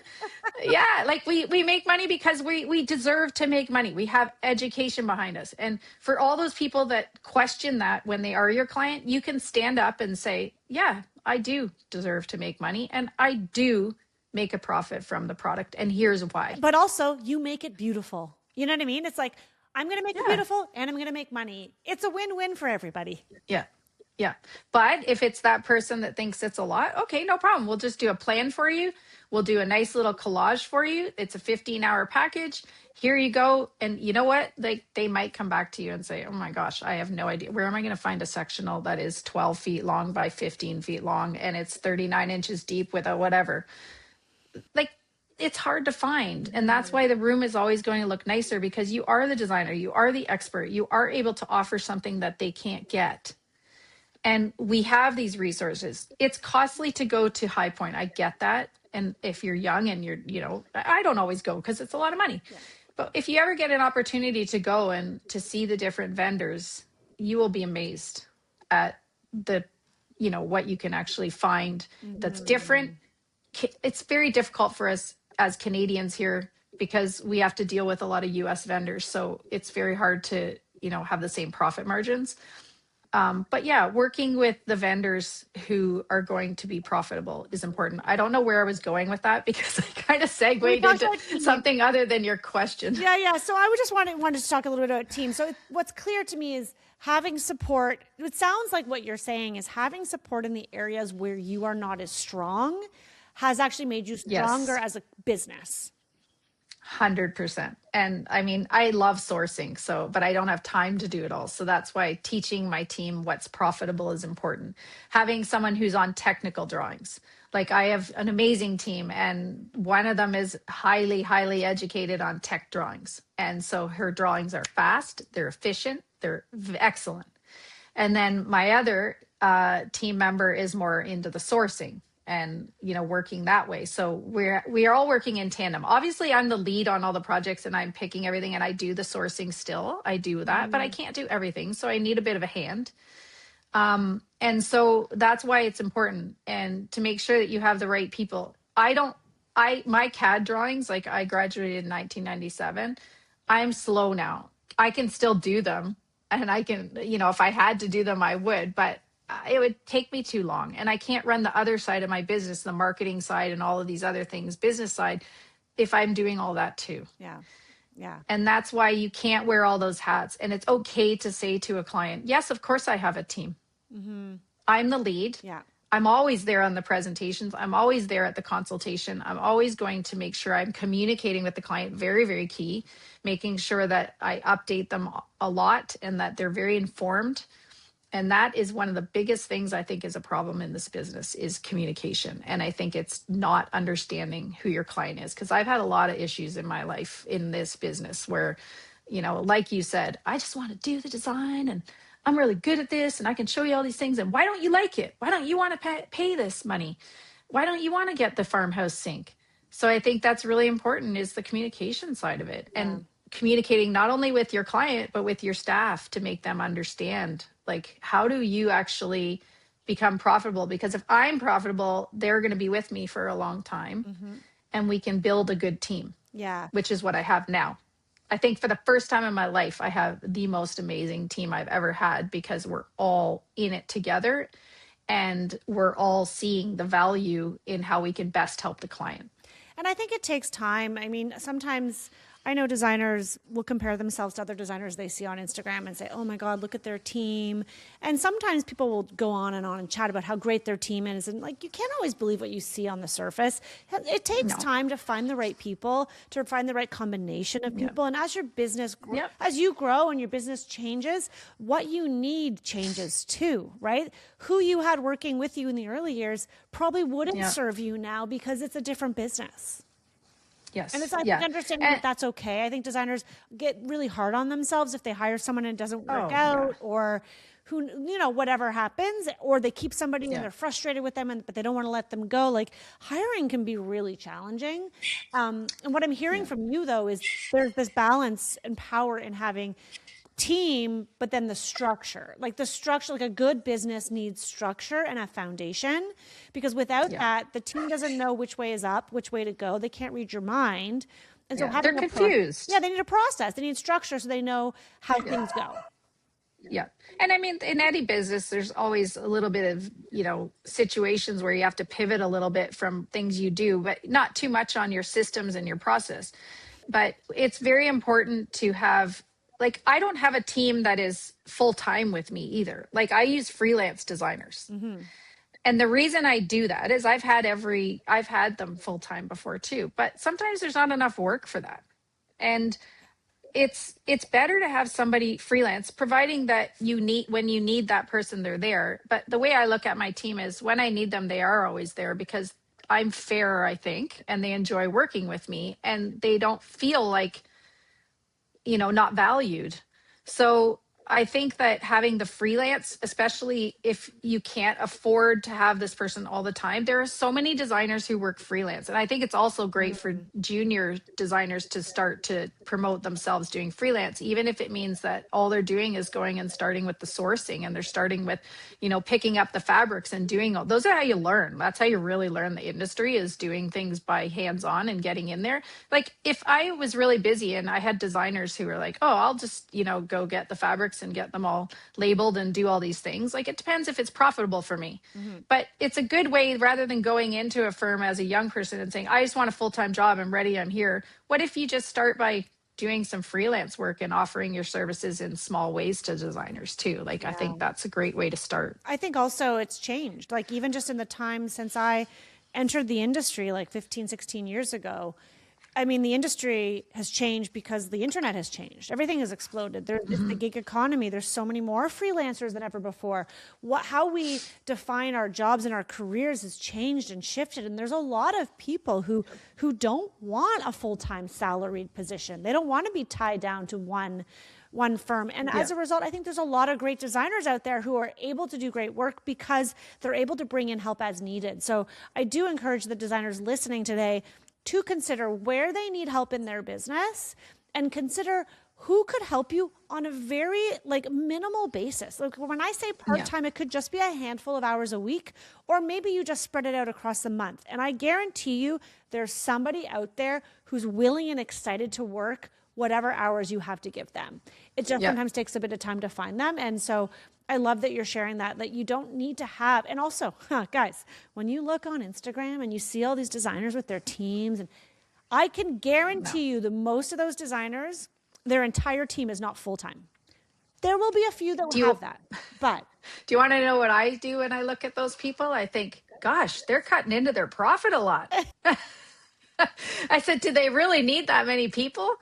A: Yeah, like we make money because we deserve to make money. We have education behind us. And for all those people that question that when they are your client, you can stand up and say, yeah, I do deserve to make money and I do make a profit from the product, and here's why.
B: But also, you make it beautiful. You know what I mean? It's like, I'm going to make it
A: Yeah.
B: beautiful and I'm going to make money. It's a win-win for everybody.
A: Yeah. Yeah. But if it's that person that thinks it's a lot, okay, no problem. We'll just do a plan for you. We'll do a nice little collage for you. It's a 15-hour package. Here you go. And you know what? They might come back to you and say, oh my gosh, I have no idea. Where am I going to find a sectional that is 12 feet long by 15 feet long and it's 39 inches deep with a whatever? Like, it's hard to find. And that's why the room is always going to look nicer, because you are the designer, you are the expert, you are able to offer something that they can't get. And we have these resources. It's costly to go to High Point. I get that. And if you're young and you're, I don't always go because it's a lot of money. Yeah. But if you ever get an opportunity to go and to see the different vendors, you will be amazed at the, what you can actually find that's different. It's very difficult for us as Canadians here because we have to deal with a lot of US vendors. So it's very hard to, have the same profit margins. But yeah, working with the vendors who are going to be profitable is important. I don't know where I was going with that because I kind of segued into something other than your question.
B: Yeah. So I would just wanted to talk a little bit about team. So what's clear to me is having support. It sounds like what you're saying is having support in the areas where you are not as strong has actually made you stronger as a business.
A: 100%. And I mean, I love sourcing, but I don't have time to do it all. So that's why teaching my team what's profitable is important. Having someone who's on technical drawings. Like, I have an amazing team and one of them is highly, highly educated on tech drawings. And so her drawings are fast, they're efficient, they're excellent. And then my other team member is more into the sourcing and working that way. So we are all working in tandem. Obviously, I'm the lead on all the projects and I'm picking everything and I do the sourcing still. I do that, but I can't do everything. So I need a bit of a hand. And so that's why it's important, and to make sure that you have the right people. My CAD drawings, like, I graduated in 1997. I'm slow now. I can still do them and I can, if I had to do them, I would, but it would take me too long, and I can't run the other side of my business, the marketing side and all of these other things, business side, if I'm doing all that too.
B: Yeah.
A: And that's why you can't wear all those hats. And it's okay to say to a client, yes, of course I have a team. Mm-hmm. I'm the lead.
B: Yeah.
A: I'm always there on the presentations. I'm always there at the consultation. I'm always going to make sure I'm communicating with the client. Very, very key. Making sure that I update them a lot and that they're very informed. And that is one of the biggest things I think is a problem in this business, is communication. And I think it's not understanding who your client is. Because I've had a lot of issues in my life in this business where, like you said, I just want to do the design and I'm really good at this and I can show you all these things. And why don't you like it? Why don't you want to pay this money? Why don't you want to get the farmhouse sink? So I think that's really important, is the communication side of it. Yeah. And communicating not only with your client, but with your staff to make them understand, like, how do you actually become profitable? Because if I'm profitable, they're going to be with me for a long time, and we can build a good team.
B: Yeah.
A: Which is what I have now. I think for the first time in my life, I have the most amazing team I've ever had, because we're all in it together and we're all seeing the value in how we can best help the client.
B: And I think it takes time. I mean, sometimes I know designers will compare themselves to other designers they see on Instagram and say, oh my God, look at their team. And sometimes people will go on and chat about how great their team is. And like, you can't always believe what you see on the surface. It takes time to find the right people, to find the right combination of people. And as your business, as you grow and your business changes, what you need changes too, right? Who you had working with you in the early years probably wouldn't serve you now because it's a different business.
A: Yes.
B: And it's, I think, understanding that that's okay. I think designers get really hard on themselves if they hire someone and it doesn't work out, or whatever happens, or they keep somebody and they're frustrated with them, but they don't want to let them go. Like, hiring can be really challenging. And what I'm hearing from you, though, is there's this balance and power in having team, but then the structure, like a good business needs structure and a foundation, because without that, the team doesn't know which way is up, which way to go. They can't read your mind. And so
A: They're
B: having
A: confused.
B: they need a process, they need structure so they know how things go.
A: Yeah. And I mean, in any business, there's always a little bit of, situations where you have to pivot a little bit from things you do, but not too much on your systems and your process. But it's very important to have, like, I don't have a team that is full time with me either. Like, I use freelance designers. And the reason I do that is I've had them full time before too, but sometimes there's not enough work for that. And it's better to have somebody freelance, providing that when you need that person, they're there. But the way I look at my team is when I need them, they are always there, because I'm fair, I think, and they enjoy working with me and they don't feel like, not valued. So I think that having the freelance, especially if you can't afford to have this person all the time, there are so many designers who work freelance. And I think it's also great for junior designers to start to promote themselves doing freelance, even if it means that all they're doing is going and starting with the sourcing, and they're starting with, picking up the fabrics and doing all those. Are how you learn. That's how you really learn the industry, is doing things by hands-on and getting in there. Like, if I was really busy and I had designers who were like, oh, I'll just, go get the fabrics and get them all labeled and do all these things. Like, it depends if it's profitable for me. But it's a good way, rather than going into a firm as a young person and saying, I just want a full-time job, I'm ready, I'm here. What if you just start by doing some freelance work and offering your services in small ways to designers too? Like, I think that's a great way to start.
B: I think also it's changed. Like, even just in the time since I entered the industry, like 15, 16 years ago, I mean, the industry has changed because the internet has changed. Everything has exploded. There's the gig economy. There's so many more freelancers than ever before. How we define our jobs and our careers has changed and shifted. And there's a lot of people who don't want a full-time salaried position. They don't want to be tied down to one firm. And as a result, I think there's a lot of great designers out there who are able to do great work because they're able to bring in help as needed. So I do encourage the designers listening today to consider where they need help in their business, and consider who could help you on a very minimal basis. Like, when I say part-time, it could just be a handful of hours a week, or maybe you just spread it out across the month. And I guarantee you there's somebody out there who's willing and excited to work whatever hours you have to give them. It just sometimes takes a bit of time to find them. And so I love that you're sharing that you don't need to have. And also, guys, when you look on Instagram and you see all these designers with their teams, and I can guarantee you that most of those designers, their entire team is not full-time. There will be a few that will have that. But
A: do you want to know what I do when I look at those people? I think, gosh, they're cutting into their profit a lot. I said, do they really need that many people?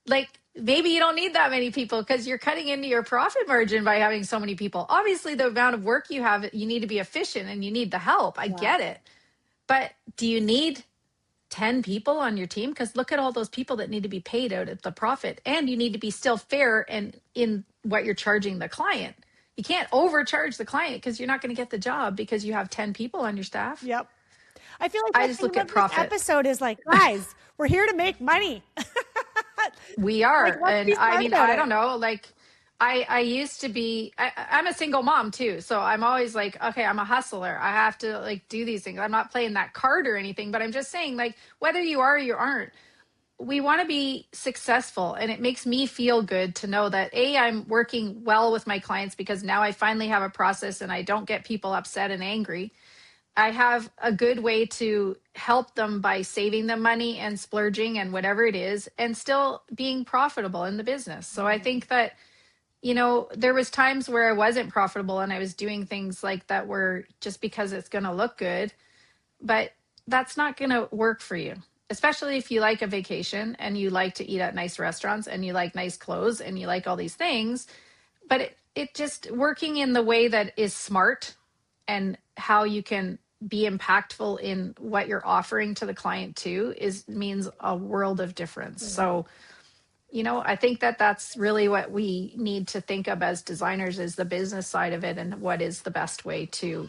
A: Like, maybe you don't need that many people because you're cutting into your profit margin by having so many people. Obviously, the amount of work you have, you need to be efficient and you need the help. I get it. But do you need 10 people on your team? Because look at all those people that need to be paid out at the profit. And you need to be still fair and in what you're charging the client. You can't overcharge the client because you're not going to get the job because you have 10 people on your staff.
B: Yep. I feel like
A: I just look at profit.
B: This episode is like, guys, we're here to make money.
A: We are. And I mean, I don't know, like I used to be, I'm a single mom too. So I'm always like, okay, I'm a hustler. I have to do these things. I'm not playing that card or anything, but I'm just saying, whether you are or you aren't, we want to be successful. And it makes me feel good to know that I'm working well with my clients because now I finally have a process and I don't get people upset and angry. I have a good way to help them by saving them money and splurging and whatever it is, and still being profitable in the business. So I think that, there was times where I wasn't profitable and I was doing things like that were just because it's going to look good, but that's not going to work for you, especially if you like a vacation and you like to eat at nice restaurants and you like nice clothes and you like all these things. But it just working in the way that is smart and how you can be impactful in what you're offering to the client too means a world of difference. Mm-hmm. So, I think that that's really what we need to think of as designers, is the business side of it and what is the best way to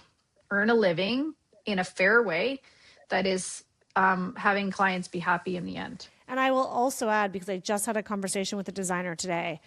A: earn a living in a fair way that is having clients be happy in the end.
B: And I will also add, because I just had a conversation with a designer today,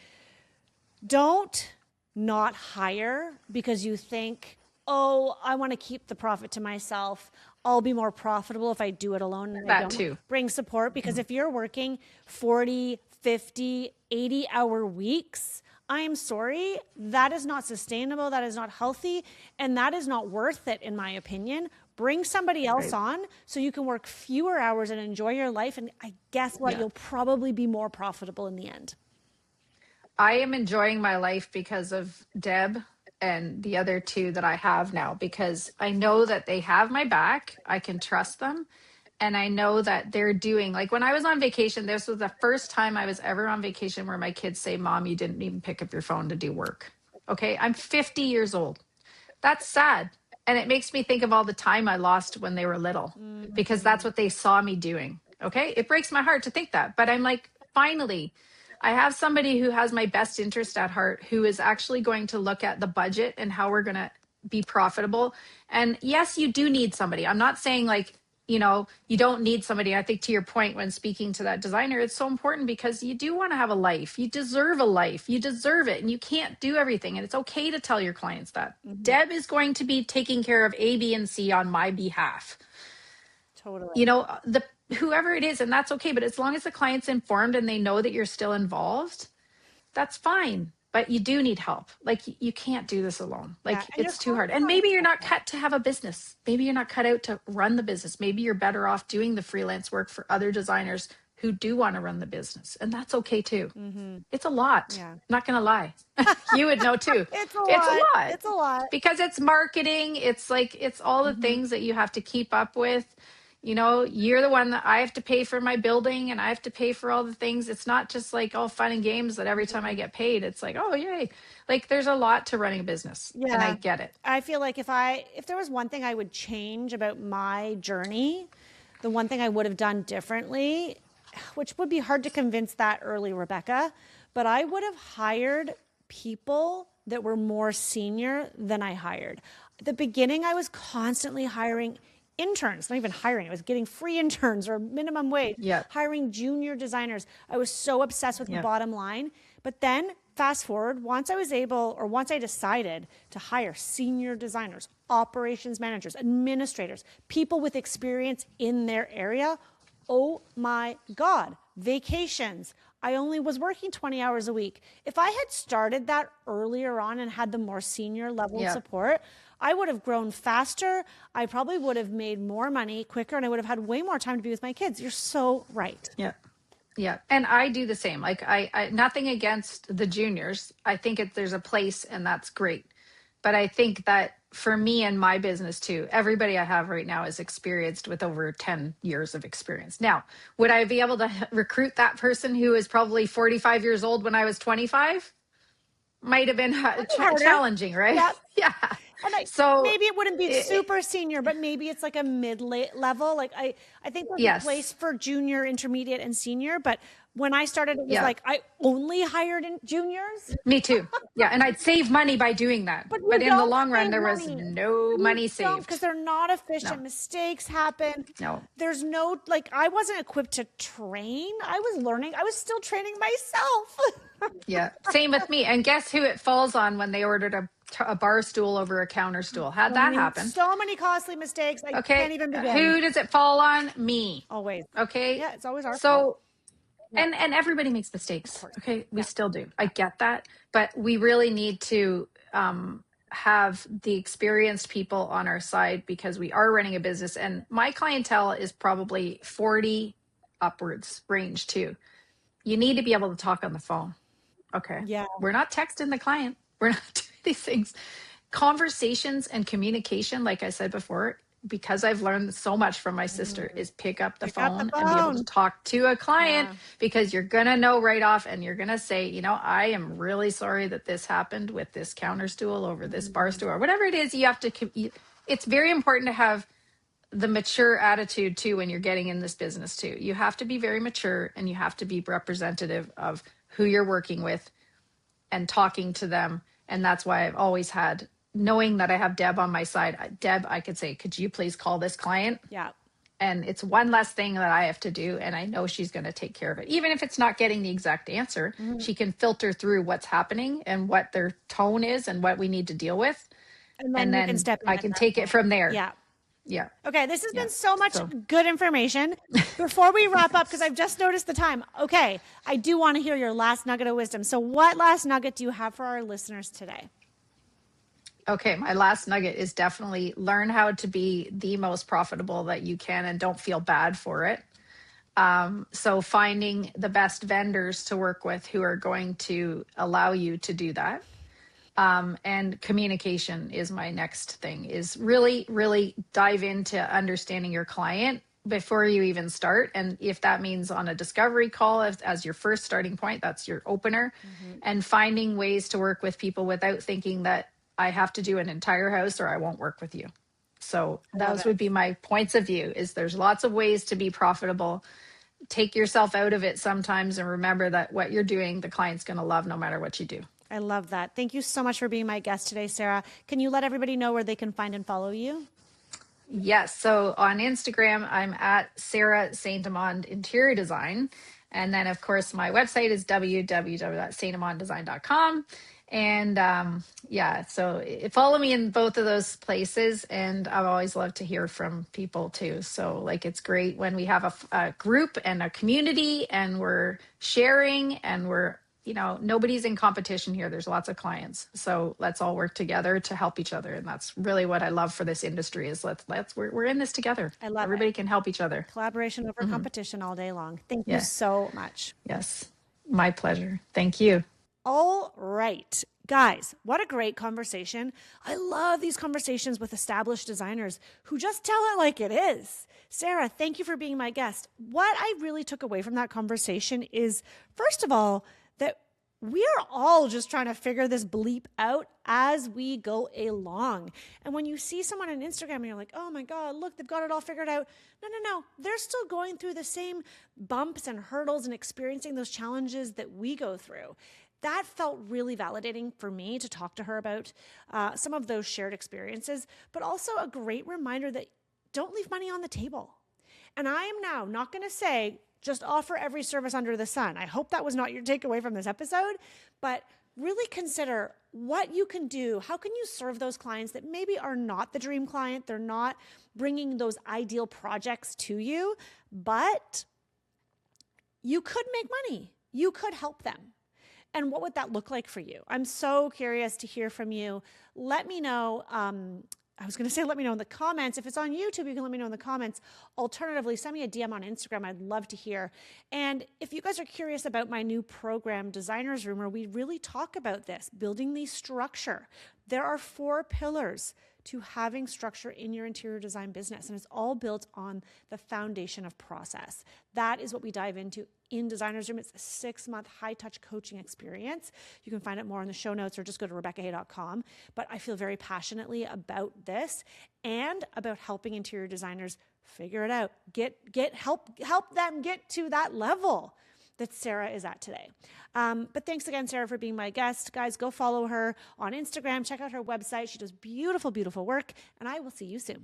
B: Don't not hire because you think, oh, I want to keep the profit to myself. I'll be more profitable if I do it alone and I
A: That
B: don't
A: too.
B: bring support. Because if you're working 40, 50, 80-hour weeks, I'm sorry, that is not sustainable. That is not healthy. And that is not worth it, in my opinion. Bring somebody else
A: Right.
B: on so you can work fewer hours and enjoy your life. And I guess what?
A: Yeah.
B: You'll probably be more profitable in the end.
A: I am enjoying my life because of Deb and the other two that I have now, because I know that they have my back. I can trust them. And I know that they're doing, like when I was on vacation, this was the first time I was ever on vacation where my kids say, Mom, you didn't even pick up your phone to do work. Okay. I'm 50 years old. That's sad. And it makes me think of all the time I lost when they were little, because that's what they saw me doing. Okay. It breaks my heart to think that. But I'm like, finally, I have somebody who has my best interest at heart, who is actually going to look at the budget and how we're going to be profitable. And yes, you do need somebody. I'm not saying like, you don't need somebody. I think to your point when speaking to that designer, it's so important because you do want to have a life. You deserve a life. You deserve it. And you can't do everything. And it's okay to tell your clients that. Deb is going to be taking care of A, B, and C on my behalf.
B: Totally.
A: The whoever it is, and that's okay. But as long as the client's informed and they know that you're still involved, that's fine. But you do need help. Like you can't do this alone.
B: Yeah.
A: Like
B: And your
A: it's too hard.
B: clients
A: And
B: not
A: maybe you're not
B: expect
A: cut to have a business. Maybe you're not cut out to run the business. Maybe you're better off doing the freelance work for other designers who do want to run the business. And that's okay too. It's a lot.
B: Yeah.
A: Not going to lie. You would know too.
B: It's a
A: It's a
B: lot.
A: lot
B: It's a lot.
A: because it's marketing. It's like, it's all the things that you have to keep up with. You're the one that I have to pay for my building and I have to pay for all the things. It's not just like all fun and games that every time I get paid, it's like, oh, yay. Like there's a lot to running a business and I
B: Yeah.
A: get it.
B: I feel like if there was one thing I would change about my journey, the one thing I would have done differently, which would be hard to convince that early Rebecca, but I would have hired people that were more senior than I hired. At the beginning, I was constantly hiring interns, not even hiring. I was getting free interns or minimum wage,
A: Yeah.
B: hiring junior designers. I was so obsessed with the
A: Yeah.
B: bottom line. But then fast forward, once I decided to hire senior designers, operations managers, administrators, people with experience in their area, oh my God, vacations. I only was working 20 hours a week. If I had started that earlier on and had the more senior level
A: Yeah.
B: support, I would have grown faster. I probably would have made more money quicker and I would have had way more time to be with my kids. You're so right.
A: Yeah. Yeah. And I do the same. Like I nothing against the juniors. I think there's a place and that's great. But I think that for me and my business too, everybody I have right now is experienced with over 10 years of experience. Now, would I be able to recruit that person who is probably 45 years old when I was 25? Might have been
B: Harder.
A: challenging, right?
B: Yeah.
A: Yeah.
B: And
A: So,
B: maybe it wouldn't be
A: it,
B: super senior, but maybe it's like a mid level. Like I think there's a place
A: yes.
B: for junior, intermediate, and senior. But when I started, it was
A: Yeah.
B: like I only hired juniors.
A: Me too. Yeah. And I'd save money by doing that.
B: But you
A: But in the
B: don't
A: long run,
B: save
A: there was
B: money.
A: no
B: You
A: money
B: don't, because
A: saved.
B: they're not efficient.
A: No,
B: Mistakes happen.
A: no.
B: There's no, like, I wasn't equipped to train. I was learning. I was still training myself.
A: Yeah. Same with me. And guess who it falls on when they ordered a bar stool over a counter stool? How'd that happen?
B: So many costly mistakes. I can't
A: Okay.
B: even begin.
A: Who does it fall on? Me.
B: Always.
A: Okay.
B: Yeah, it's always our fault.
A: So, and everybody makes mistakes. Okay. We still do. I get that. But we really need to have the experienced people on our side because we are running a business. And my clientele is probably 40 upwards range too. You need to be able to talk on the phone. Okay.
B: Yeah.
A: We're not texting the client. We're not doing these things. Conversations and communication, like I said before, because I've learned so much from my sister, is pick up the
B: Pick up the
A: phone and be able to
B: phone.
A: talk to a client
B: Yeah.
A: because you're going to know right off and you're going to say, I am really sorry that this happened with this counter stool over this bar stool or whatever it is. You have to, it's very important to have the mature attitude too when you're getting in this business too. You have to be very mature and you have to be representative of who you're working with and talking to them. And that's why I've always had, knowing that I have Deb on my side. Deb, I could say, could you please call this client?
B: Yeah.
A: And it's one less thing that I have to do. And I know she's going to take care of it. Even if it's not getting the exact answer, she can filter through what's happening and what their tone is and what we need to deal with.
B: And
A: And
B: then you can
A: then
B: step in
A: I
B: at
A: can
B: that
A: take it
B: point.
A: from there.
B: Yeah.
A: Yeah.
B: Okay, this has
A: Yeah.
B: been so much
A: So
B: good information. Before we wrap up, because I've just noticed the time, okay, I do want to hear your last nugget of wisdom. So, what last nugget do you have for our listeners today?
A: okay, my last nugget is definitely learn how to be the most profitable that you can and don't feel bad for it. So finding the best vendors to work with who are going to allow you to do that. And communication is my next thing, is really, really dive into understanding your client before you even start. And if that means on a discovery call as your first starting point, that's your opener, and finding ways to work with people without thinking that I have to do an entire house or I won't work with you. So
B: I love
A: those
B: it.
A: would be my points of view, is there's lots of ways to be profitable. Take yourself out of it sometimes and remember that what you're doing, the client's going to love no matter what you do.
B: I love that. Thank you so much for being my guest today, Sarah. Can you let everybody know where they can find and follow you?
A: Yes. So on Instagram, I'm at Sarah Saint Amand Interior Design. And then, of course, my website is www.saintamanddesign.com. And yeah, so follow me in both of those places. And I've always loved to hear from people too. So, like, it's great when we have a group and a community and we're sharing and nobody's in competition here. There's lots of clients. So let's all work together to help each other. And that's really what I love for this industry, is we're in this together.
B: I love
A: Everybody
B: it.
A: can help each other.
B: Collaboration over competition all day long. Thank you
A: Yeah.
B: so much.
A: Yes. My pleasure. Thank you.
B: All right. Guys, what a great conversation. I love these conversations with established designers who just tell it like it is. Sarah, thank you for being my guest. What I really took away from that conversation is, first of all, that we are all just trying to figure this bleep out as we go along. And when you see someone on Instagram and you're like, oh my God, look, they've got it all figured out. No. They're still going through the same bumps and hurdles and experiencing those challenges that we go through. That felt really validating for me to talk to her about some of those shared experiences, but also a great reminder that don't leave money on the table. And I am now not going to say just offer every service under the sun. I hope that was not your takeaway from this episode, but really consider what you can do. How can you serve those clients that maybe are not the dream client? They're not bringing those ideal projects to you, but you could make money. You could help them. And what would that look like for you? I'm so curious to hear from you. Let me know. I was going to say, let me know in the comments. If it's on YouTube, you can let me know in the comments. Alternatively, send me a DM on Instagram. I'd love to hear. And if you guys are curious about my new program, Designer's Room, where we really talk about this, building the structure, there are 4 pillars to having structure in your interior design business. And it's all built on the foundation of process. That is what we dive into in Designer's Room. It's a 6-month high-touch coaching experience. You can find out more in the show notes or just go to RebeccaHay.com. But I feel very passionately about this and about helping interior designers figure it out. Help them get to that level that Sarah is at today. But thanks again, Sarah, for being my guest. Guys, go follow her on Instagram. Check out her website. She does beautiful, beautiful work. And I will see you soon.